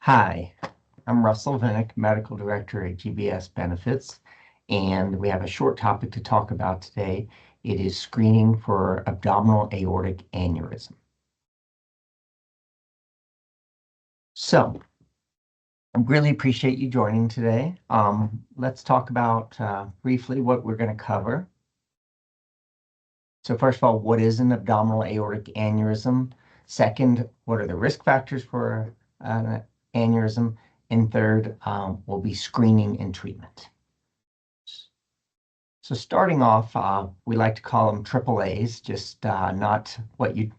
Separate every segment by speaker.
Speaker 1: Hi, I'm Russell Vinik, Medical Director at GBS Benefits, and we have a short topic to talk about today. It is screening for abdominal aortic aneurysm. So, I really appreciate you joining today. Let's talk about briefly what we're going to cover. So first of all, what is an abdominal aortic aneurysm? Second, what are the risk factors for an aneurysm? And third, will be screening and treatment. So starting off, we like to call them AAAs, just not what you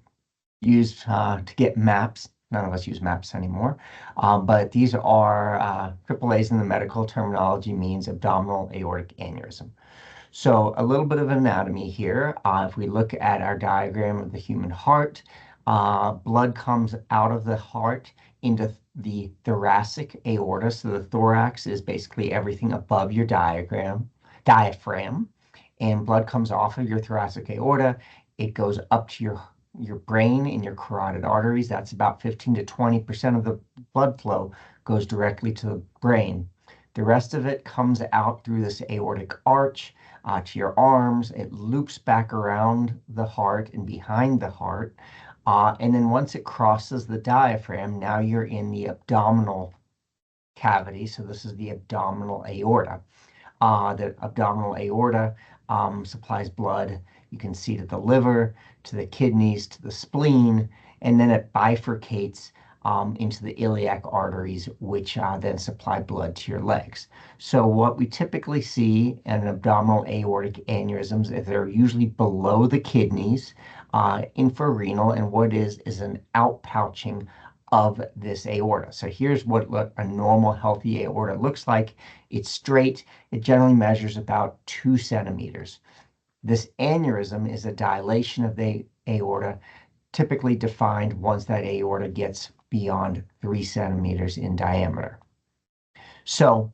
Speaker 1: use to get maps. None of us use maps anymore. But these are AAAs in the medical terminology means abdominal aortic aneurysm. So a little bit of anatomy here. If we look at our diagram of the human heart, blood comes out of the heart into the thoracic aorta. So the thorax is basically everything above your diaphragm, and blood comes off of your thoracic aorta. It goes up to your brain and your carotid arteries. That's about 15 to 20% of the blood flow goes directly to the brain. The rest of it comes out through this aortic arch to your arms. It loops back around the heart and behind the heart. And then once it crosses the diaphragm, now you're in the abdominal cavity. So this is the abdominal aorta. The abdominal aorta supplies blood, you can see, to the liver, to the kidneys, to the spleen, and then it bifurcates into the iliac arteries, which then supply blood to your legs. So what we typically see in abdominal aortic aneurysms is they're usually below the kidneys, infrarenal, and what is an outpouching of this aorta. So here's what a normal healthy aorta looks like. It's straight. It generally measures about 2 centimeters. This aneurysm is a dilation of the aorta, typically defined once that aorta gets beyond 3 centimeters in diameter. So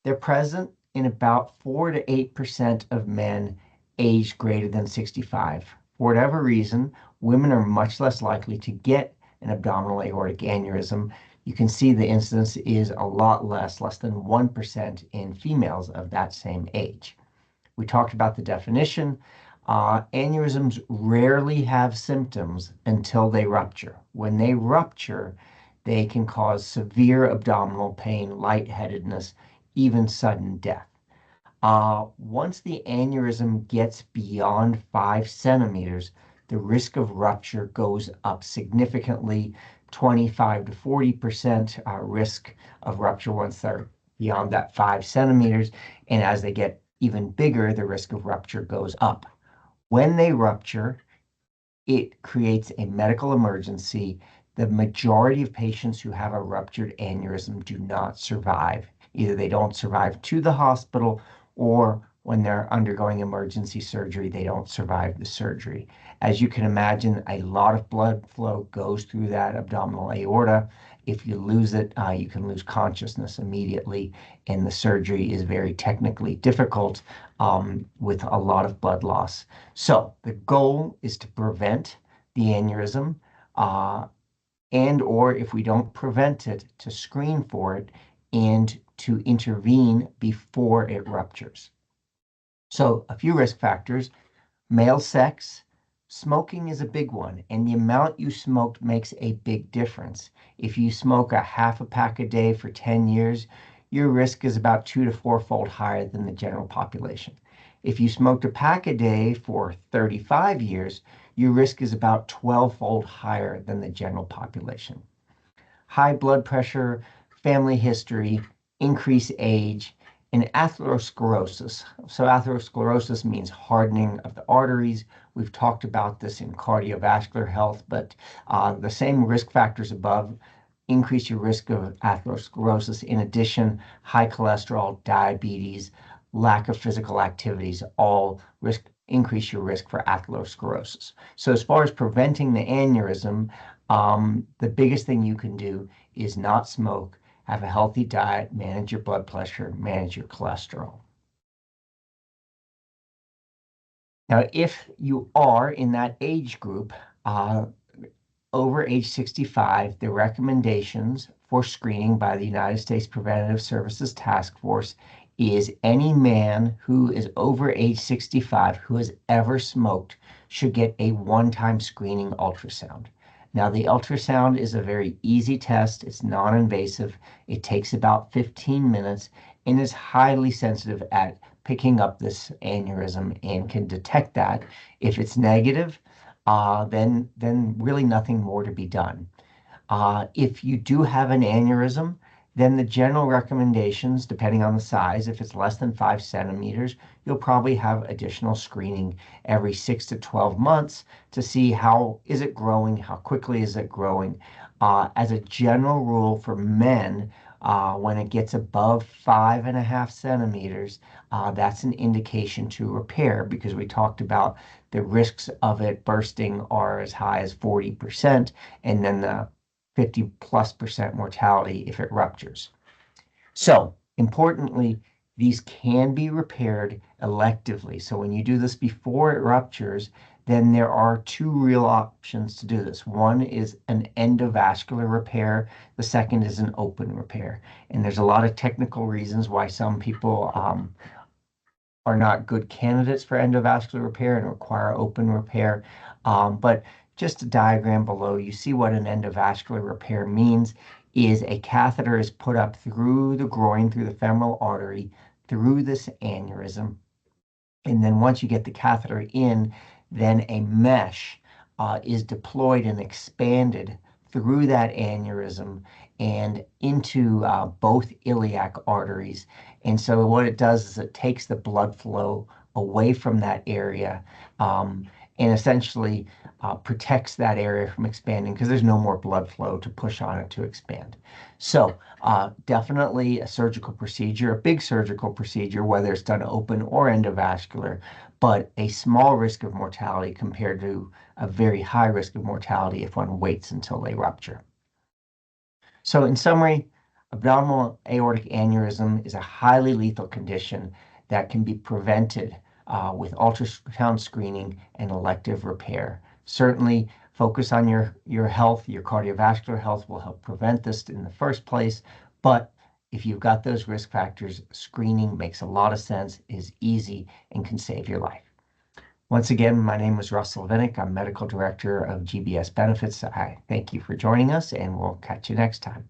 Speaker 1: they're present in about 4 to 8% of men aged greater than 65. For whatever reason, women are much less likely to get an abdominal aortic aneurysm. You can see the incidence is a lot less than 1% in females of that same age. We talked about the definition. Aneurysms rarely have symptoms until they rupture. When they rupture, they can cause severe abdominal pain, lightheadedness, even sudden death. Once the aneurysm gets beyond 5 centimeters, the risk of rupture goes up significantly, 25 to 40% risk of rupture once they're beyond that 5 centimeters. And as they get even bigger, the risk of rupture goes up. When they rupture, it creates a medical emergency. The majority of patients who have a ruptured aneurysm do not survive. Either they don't survive to the hospital, or when they're undergoing emergency surgery, they don't survive the surgery. As you can imagine, a lot of blood flow goes through that abdominal aorta. If you lose it, you can lose consciousness immediately, and the surgery is very technically difficult with a lot of blood loss. So the goal is to prevent the aneurysm, and or if we don't prevent it, to screen for it and to intervene before it ruptures. So a few risk factors: male sex. Smoking is a big one, and the amount you smoked makes a big difference. If you smoke a half a pack a day for 10 years, your risk is about 2 to 4-fold higher than the general population. If you smoked a pack a day for 35 years, your risk is about 12-fold higher than the general population. High blood pressure, family history, increased age, and atherosclerosis. So atherosclerosis means hardening of the arteries. We've talked about this in cardiovascular health, but the same risk factors above increase your risk of atherosclerosis. In addition, high cholesterol, diabetes, lack of physical activities, all increase your risk for atherosclerosis. So as far as preventing the aneurysm, the biggest thing you can do is not smoke, have a healthy diet, manage your blood pressure, manage your cholesterol. Now, if you are in that age group, over age 65, the recommendations for screening by the United States Preventive Services Task Force is any man who is over age 65 who has ever smoked should get a one-time screening ultrasound. Now, the ultrasound is a very easy test. It's non-invasive. It takes about 15 minutes and is highly sensitive at picking up this aneurysm and can detect that. If it's negative, then really nothing more to be done. If you do have an aneurysm, then the general recommendations, depending on the size, if it's less than 5 centimeters, you'll probably have additional screening every 6 to 12 months to see how is it growing, how quickly is it growing. As a general rule for men, when it gets above 5.5 centimeters, that's an indication to repair because we talked about the risks of it bursting are as high as 40%, and then the 50+% mortality if it ruptures. So importantly, these can be repaired electively. So when you do this before it ruptures, then there are two real options to do this. One is an endovascular repair. The second is an open repair. And there's a lot of technical reasons why some people are not good candidates for endovascular repair and require open repair. But just a diagram below, you see what an endovascular repair means is a catheter is put up through the groin, through the femoral artery, through this aneurysm. And then once you get the catheter in, then a mesh is deployed and expanded through that aneurysm and into both iliac arteries. And so what it does is it takes the blood flow away from that area and essentially protects that area from expanding because there's no more blood flow to push on it to expand. So definitely a surgical procedure, a big surgical procedure, whether it's done open or endovascular, but a small risk of mortality compared to a very high risk of mortality if one waits until they rupture. So in summary, abdominal aortic aneurysm is a highly lethal condition that can be prevented with ultrasound screening and elective repair. Certainly focus on your health. Your cardiovascular health will help prevent this in the first place. But if you've got those risk factors, screening makes a lot of sense, is easy, and can save your life. Once again, my name is Russell Vinik. I'm Medical Director of GBS Benefits. I thank you for joining us, and we'll catch you next time.